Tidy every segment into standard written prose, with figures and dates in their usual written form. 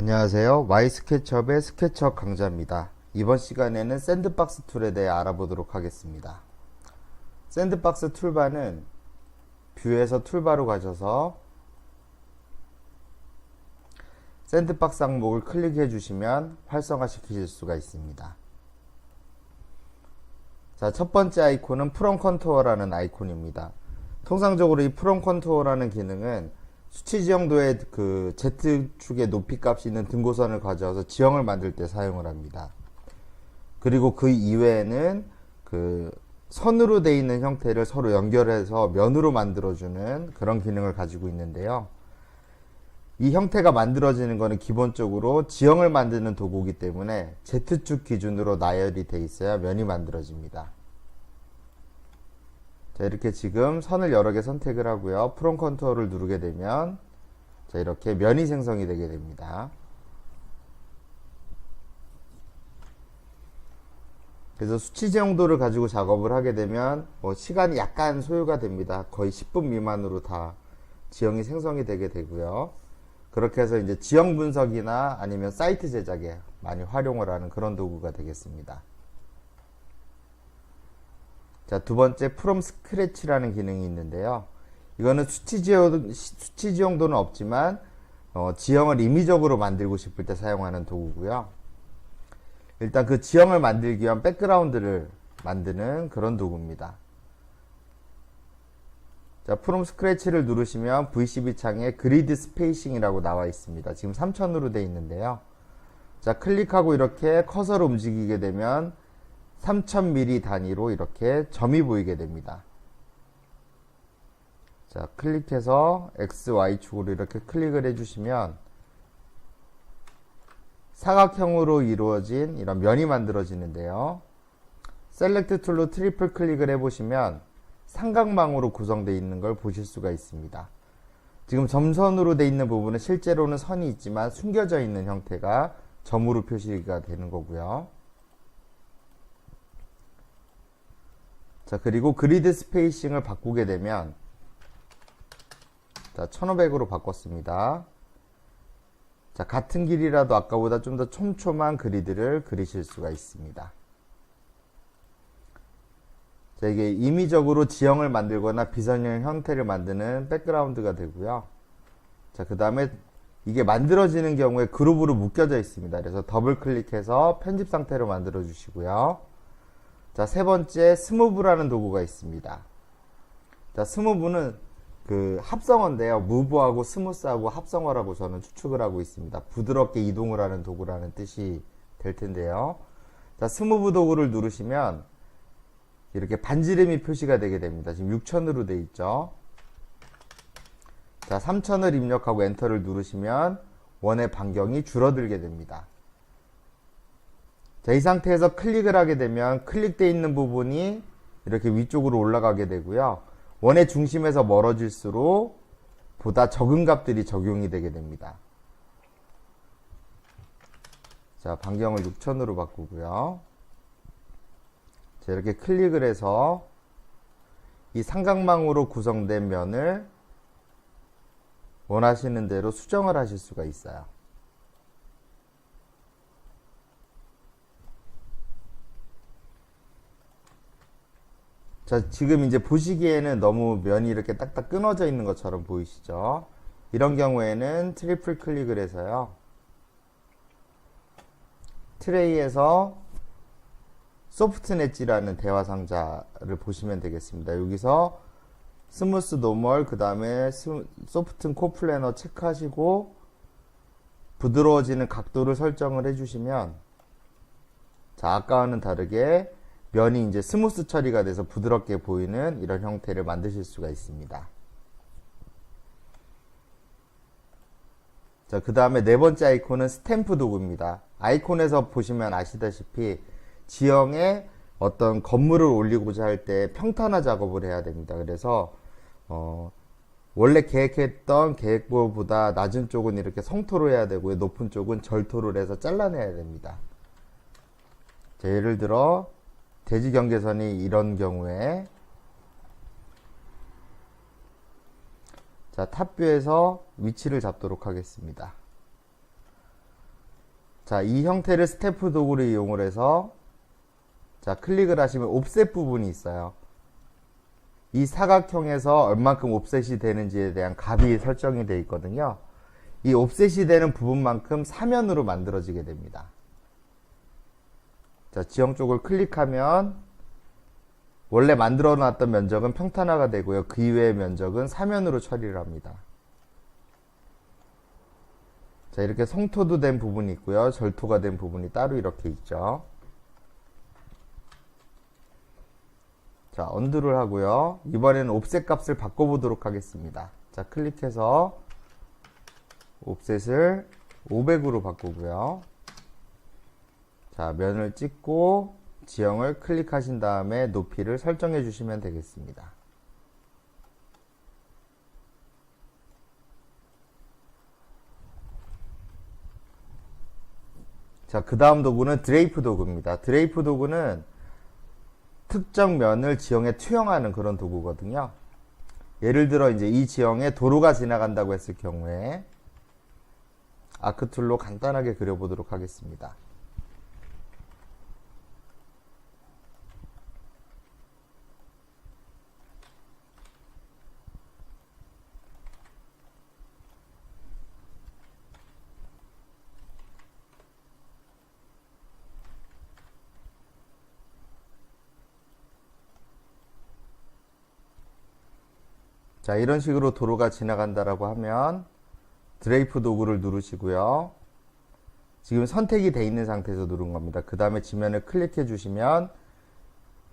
안녕하세요. 마이스케치업의 스케치업 강좌입니다. 이번 시간에는 샌드박스 툴에 대해 알아보도록 하겠습니다. 샌드박스 툴바는 뷰에서 툴바로 가셔서 샌드박스 항목을 클릭해 주시면 활성화 시키실 수가 있습니다. 자, 첫 번째 아이콘은 프롬 컨투어라는 아이콘입니다. 통상적으로 이 프롬 컨투어라는 기능은 수치 지형도의 그 Z축의 높이 값이 있는 등고선을 가져와서 지형을 만들 때 사용을 합니다. 그리고 그 이외에는 그 선으로 되어 있는 형태를 서로 연결해서 면으로 만들어주는 그런 기능을 가지고 있는데요. 이 형태가 만들어지는 것은 기본적으로 지형을 만드는 도구이기 때문에 Z축 기준으로 나열이 되어 있어야 면이 만들어집니다. 자, 이렇게 지금 선을 여러 개 선택을 하고요. 프롬 컨투어를 누르게 되면 자, 이렇게 면이 생성이 되게 됩니다. 그래서 수치 지형도를 가지고 작업을 하게 되면 시간이 약간 소요가 됩니다. 거의 10분 미만으로 다 지형이 생성이 되게 되고요. 그렇게 해서 이제 지형 분석이나 아니면 사이트 제작에 많이 활용을 하는 그런 도구가 되겠습니다. 자, 두 번째 프롬 스크래치라는 기능이 있는데요. 이거는 수치 지형도는 없지만 지형을 임의적으로 만들고 싶을 때 사용하는 도구고요. 일단 그 지형을 만들기 위한 백그라운드를 만드는 그런 도구입니다. 자, 프롬 스크래치를 누르시면 VCB 창에 그리드 스페이싱이라고 나와 있습니다. 지금 3000으로 되어 있는데요. 자, 클릭하고 이렇게 커서를 움직이게 되면 3000mm 단위로 이렇게 점이 보이게 됩니다. 자, 클릭해서 X, Y축으로 이렇게 클릭을 해주시면 사각형으로 이루어진 이런 면이 만들어지는데요. 셀렉트 툴로 트리플 클릭을 해보시면 삼각망으로 구성되어 있는 걸 보실 수가 있습니다. 지금 점선으로 되어 있는 부분은 실제로는 선이 있지만 숨겨져 있는 형태가 점으로 표시가 되는 거고요. 자, 그리고 그리드 스페이싱을 바꾸게 되면 자, 1500으로 바꿨습니다. 자, 같은 길이라도 아까보다 좀 더 촘촘한 그리드를 그리실 수가 있습니다. 자, 이게 임의적으로 지형을 만들거나 비선형 형태를 만드는 백그라운드가 되고요. 자, 그 다음에 이게 만들어지는 경우에 그룹으로 묶여져 있습니다. 그래서 더블 클릭해서 편집 상태로 만들어 주시고요. 자, 세 번째 스무브라는 도구가 있습니다. 자, 스무브는 그 합성어인데요. 무브하고 스무스하고 합성어라고 저는 추측을 하고 있습니다. 부드럽게 이동을 하는 도구라는 뜻이 될 텐데요. 자, 스무브 도구를 누르시면 이렇게 반지름이 표시가 되게 됩니다. 지금 6000으로 되어 있죠. 자, 3000을 입력하고 엔터를 누르시면 원의 반경이 줄어들게 됩니다. 자, 이 상태에서 클릭을 하게 되면 클릭되어 있는 부분이 이렇게 위쪽으로 올라가게 되고요. 원의 중심에서 멀어질수록 보다 적은 값들이 적용이 되게 됩니다. 자, 반경을 6000으로 바꾸고요. 자, 이렇게 클릭을 해서 이 삼각망으로 구성된 면을 원하시는 대로 수정을 하실 수가 있어요. 자, 지금 이제 보시기에는 너무 면이 이렇게 딱딱 끊어져 있는 것처럼 보이시죠? 이런 경우에는 트리플 클릭을 해서요. 트레이에서 소프트 엣지라는 대화 상자를 보시면 되겠습니다. 여기서 스무스 노멀, 그 다음에 소프트 코플래너 체크하시고 부드러워지는 각도를 설정을 해주시면 자, 아까와는 다르게 면이 이제 스무스 처리가 돼서 부드럽게 보이는 이런 형태를 만드실 수가 있습니다. 자, 그 다음에 네 번째 아이콘은 스탬프 도구입니다. 아이콘에서 보시면 아시다시피 지형에 어떤 건물을 올리고자 할 때 평탄화 작업을 해야 됩니다. 그래서 원래 계획했던 계획보다 낮은 쪽은 이렇게 성토로 해야 되고요. 높은 쪽은 절토를 해서 잘라내야 됩니다. 자, 예를 들어 대지 경계선이 이런 경우에 자, 탑뷰에서 위치를 잡도록 하겠습니다. 자, 이 형태를 스태프 도구를 이용을 해서 자, 클릭을 하시면 옵셋 부분이 있어요. 이 사각형에서 얼만큼 옵셋이 되는지에 대한 값이 설정이 되어 있거든요. 이 옵셋이 되는 부분만큼 사면으로 만들어지게 됩니다. 자, 지형 쪽을 클릭하면 원래 만들어 놨던 면적은 평탄화가 되고요. 그 이외의 면적은 사면으로 처리를 합니다. 자, 이렇게 성토도 된 부분이 있고요. 절토가 된 부분이 따로 이렇게 있죠. 자, 언두를 하고요. 이번에는 옵셋 값을 바꿔보도록 하겠습니다. 자, 클릭해서 옵셋을 500으로 바꾸고요. 자, 면을 찍고 지형을 클릭하신 다음에 높이를 설정해 주시면 되겠습니다. 자, 그 다음 도구는 드레이프 도구입니다. 드레이프 도구는 특정 면을 지형에 투영하는 그런 도구거든요. 예를 들어 이제 이 지형에 도로가 지나간다고 했을 경우에 아크 툴로 간단하게 그려보도록 하겠습니다. 자, 이런 식으로 도로가 지나간다라고 하면 드레이프 도구를 누르시고요. 지금 선택이 돼 있는 상태에서 누른 겁니다. 그 다음에 지면을 클릭해 주시면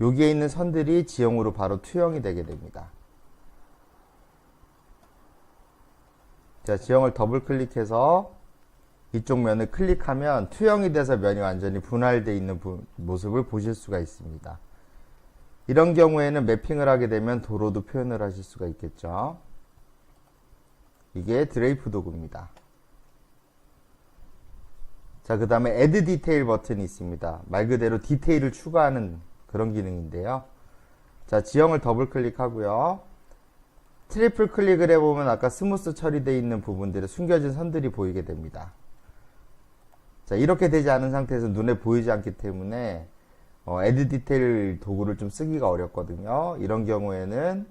여기에 있는 선들이 지형으로 바로 투영이 되게 됩니다. 자, 지형을 더블 클릭해서 이쪽 면을 클릭하면 투영이 돼서 면이 완전히 분할되어 있는 모습을 보실 수가 있습니다. 이런 경우에는 매핑을 하게 되면 도로도 표현을 하실 수가 있겠죠. 이게 드레이프 도구입니다. 자, 그 다음에 Add Detail 버튼이 있습니다. 말 그대로 디테일을 추가하는 그런 기능인데요. 자, 지형을 더블 클릭하고요. 트리플 클릭을 해보면 아까 스무스 처리되어 있는 부분들에 숨겨진 선들이 보이게 됩니다. 자, 이렇게 되지 않은 상태에서 눈에 보이지 않기 때문에 Add Detail 도구를 좀 쓰기가 어렵거든요. 이런 경우에는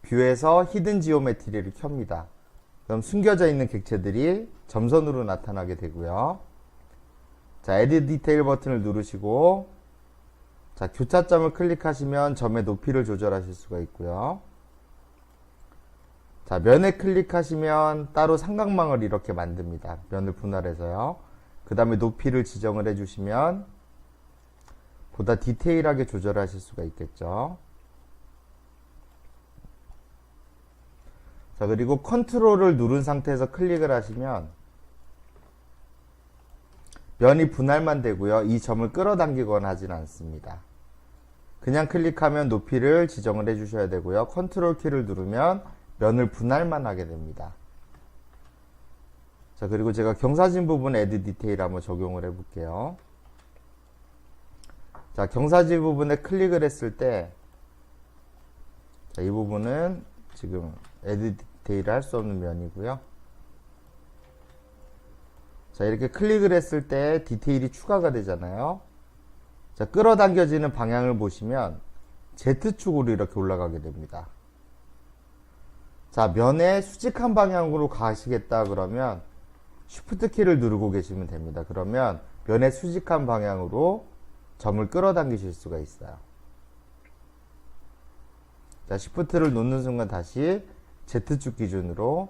뷰에서 히든 지오메트리를 켭니다. 그럼 숨겨져 있는 객체들이 점선으로 나타나게 되고요. 자, Add Detail 버튼을 누르시고 자, 교차점을 클릭하시면 점의 높이를 조절하실 수가 있고요. 자, 면에 클릭하시면 따로 삼각망을 이렇게 만듭니다. 면을 분할해서요. 그 다음에 높이를 지정을 해주시면 보다 디테일하게 조절하실 수가 있겠죠. 자, 그리고 컨트롤을 누른 상태에서 클릭을 하시면 면이 분할만 되고요. 이 점을 끌어당기거나 하진 않습니다. 그냥 클릭하면 높이를 지정을 해 주셔야 되고요. 컨트롤 키를 누르면 면을 분할만 하게 됩니다. 자, 그리고 제가 경사진 부분에 Add Detail 한번 적용을 해 볼게요. 자, 경사진 부분에 클릭을 했을 때, 자, 이 부분은 지금 Add Detail을 할 수 없는 면이고요. 자, 이렇게 클릭을 했을 때 디테일이 추가가 되잖아요. 자, 끌어당겨지는 방향을 보시면 Z축으로 이렇게 올라가게 됩니다. 자, 면의 수직한 방향으로 가시겠다 그러면 Shift 키를 누르고 계시면 됩니다. 그러면 면의 수직한 방향으로 점을 끌어당기실 수가 있어요. 자, Shift를 놓는 순간 다시 Z축 기준으로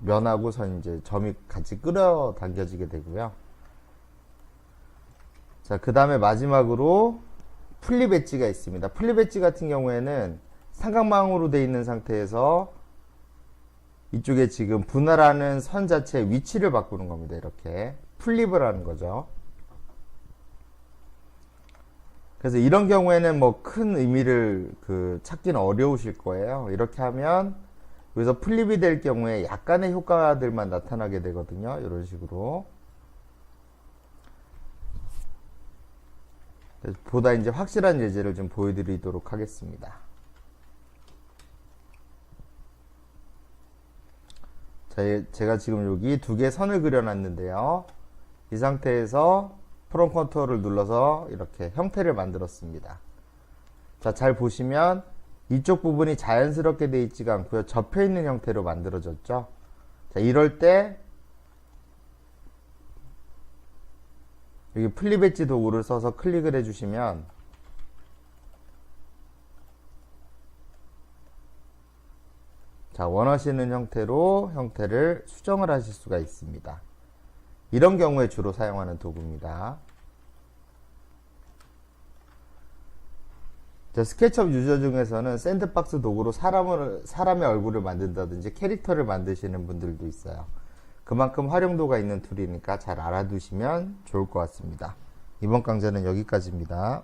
면하고선 이제 점이 같이 끌어당겨지게 되고요. 자, 그 다음에 마지막으로 플립 엣지가 있습니다. 플립 엣지 같은 경우에는 삼각망으로 되어 있는 상태에서 이쪽에 지금 분할하는 선 자체의 위치를 바꾸는 겁니다. 이렇게 플립을 하는 거죠. 그래서 이런 경우에는 뭐 큰 의미를 찾기는 어려우실 거예요. 이렇게 하면 여기서 플립이 될 경우에 약간의 효과들만 나타나게 되거든요. 이런 식으로. 보다 이제 확실한 예제를 좀 보여드리도록 하겠습니다. 제가 지금 여기 두 개의 선을 그려놨는데요. 이 상태에서 프롬 컨트롤을 눌러서 이렇게 형태를 만들었습니다. 자, 잘 보시면 이쪽 부분이 자연스럽게 되어 있지가 않고요. 접혀 있는 형태로 만들어졌죠. 자, 이럴 때 여기 플립 엣지 도구를 써서 클릭을 해주시면 자, 원하시는 형태로 형태를 수정을 하실 수가 있습니다. 이런 경우에 주로 사용하는 도구입니다. 자, 스케치업 유저 중에서는 샌드박스 도구로 사람의 얼굴을 만든다든지 캐릭터를 만드시는 분들도 있어요. 그만큼 활용도가 있는 툴이니까 잘 알아두시면 좋을 것 같습니다. 이번 강좌는 여기까지입니다.